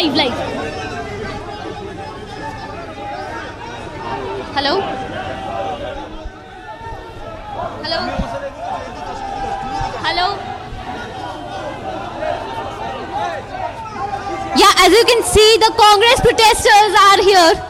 live. Hello? Hello? Hello? Yeah, as you can see, the Congress protesters are here.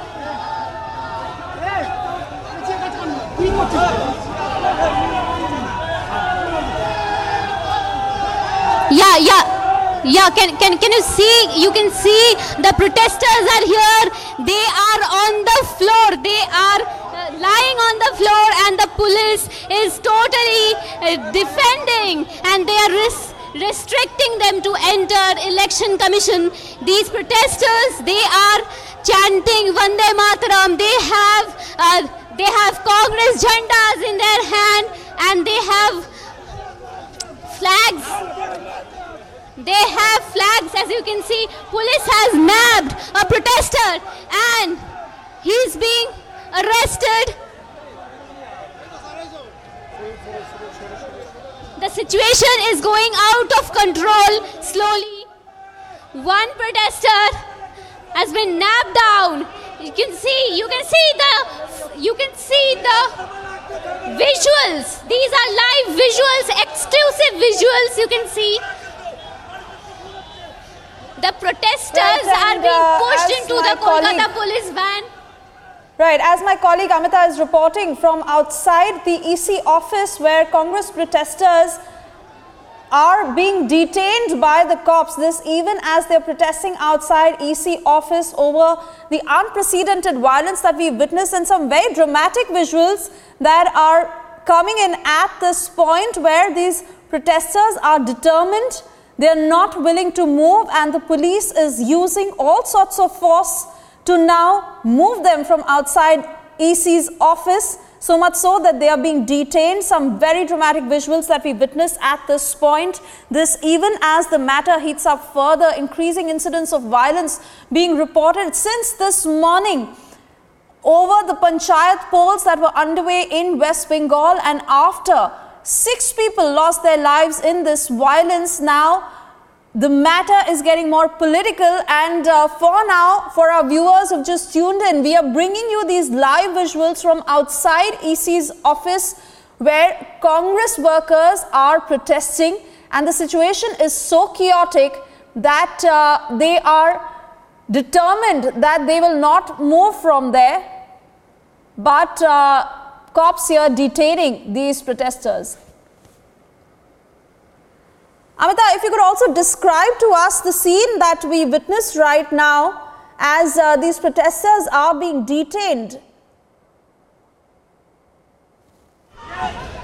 Yeah. Can you see? You can see the protesters are here. They are on the floor. They are lying on the floor, and the police is totally defending, and they are restricting them to enter Election Commission. These protesters, they are chanting Vande Mataram. They have Congress jhandas in their hand, and they have flags. They have flags, as you can see. Police has nabbed a protester and he's being arrested. The situation is going out of control slowly. One protester has been nabbed down. You can see the visuals. These are live visuals, exclusive visuals. You can see the protesters are being pushed into the Kolkata police van. Right, as my colleague Amita is reporting from outside the EC office, where Congress protesters are being detained by the cops, this even as they're protesting outside EC office over the unprecedented violence that we witnessed, and some very dramatic visuals that are coming in at this point where these protesters are determined. They are not willing to move, and the police is using all sorts of force to now move them from outside EC's office, so much so that they are being detained. Some very dramatic visuals that we witnessed at this point. This even as the matter heats up further, increasing incidents of violence being reported since this morning over the panchayat polls that were underway in West Bengal, and after 6 people lost their lives in this violence. Now the matter is getting more political, and for now, for our viewers who've just tuned in, we are bringing you these live visuals from outside EC's office where Congress workers are protesting, and the situation is so chaotic that they are determined that they will not move from there, but cops here detaining these protesters. Amita, if you could also describe to us the scene that we witnessed right now as these protesters are being detained.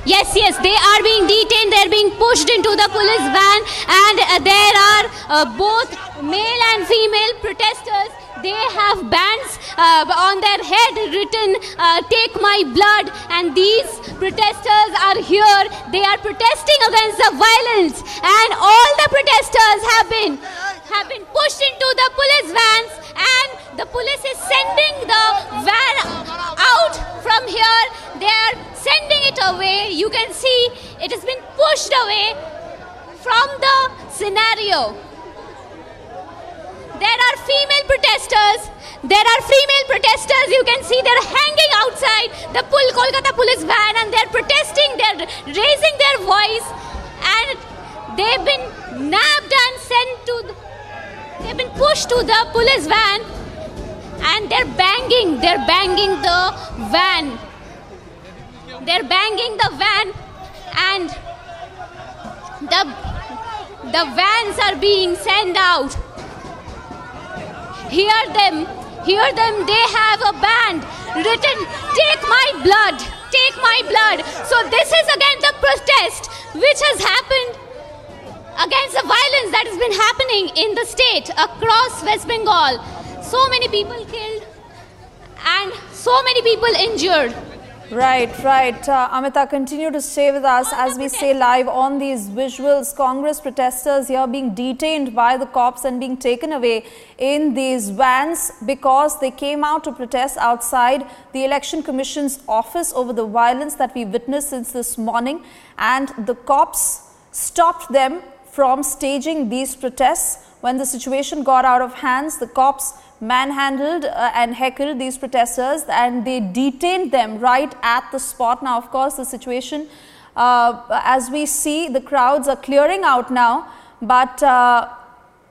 Yes, they are being detained. They are being pushed into the police van, and there are both male and female protesters. They have bands on their head written "Take my blood," and these protesters are here. They are protesting against the violence, and all the protesters have been pushed into the police vans, and the police is sending the van out from here. They are sending it away. You can see it has been pushed away from the scenario. There are female protesters. You can see they're hanging outside the Kolkata police van, and they're protesting. They're raising their voice, and they've been nabbed and they've been pushed to the police van, and they're banging the van. They're banging the van, and the vans are being sent out. Hear them, they have a band written, "Take my blood, take my blood." So this is again the protest which has happened against the violence that has been happening in the state across West Bengal. So many people killed and so many people injured. Right. Amita, continue to stay with us as we stay live on these visuals. Congress protesters here being detained by the cops and being taken away in these vans because they came out to protest outside the Election Commission's office over the violence that we witnessed since this morning, and the cops stopped them from staging these protests when the situation got out of hands, the cops manhandled and heckled these protesters, and they detained them right at the spot. Now, of course, the situation, as we see, the crowds are clearing out now, but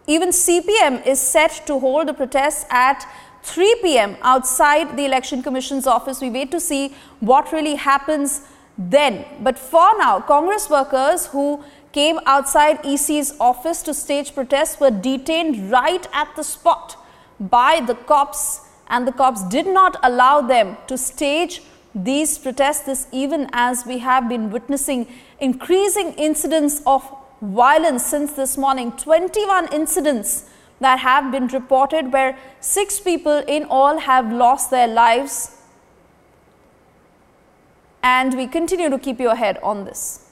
even CPM is set to hold a protest at 3 p.m. outside the Election Commission's office. We wait to see what really happens then. But for now, Congress workers who came outside EC's office to stage protests were detained right at the spot by the cops, and the cops did not allow them to stage these protests. This even as we have been witnessing increasing incidents of violence since this morning. 21 incidents that have been reported, where 6 people in all have lost their lives. And we continue to keep you ahead on this.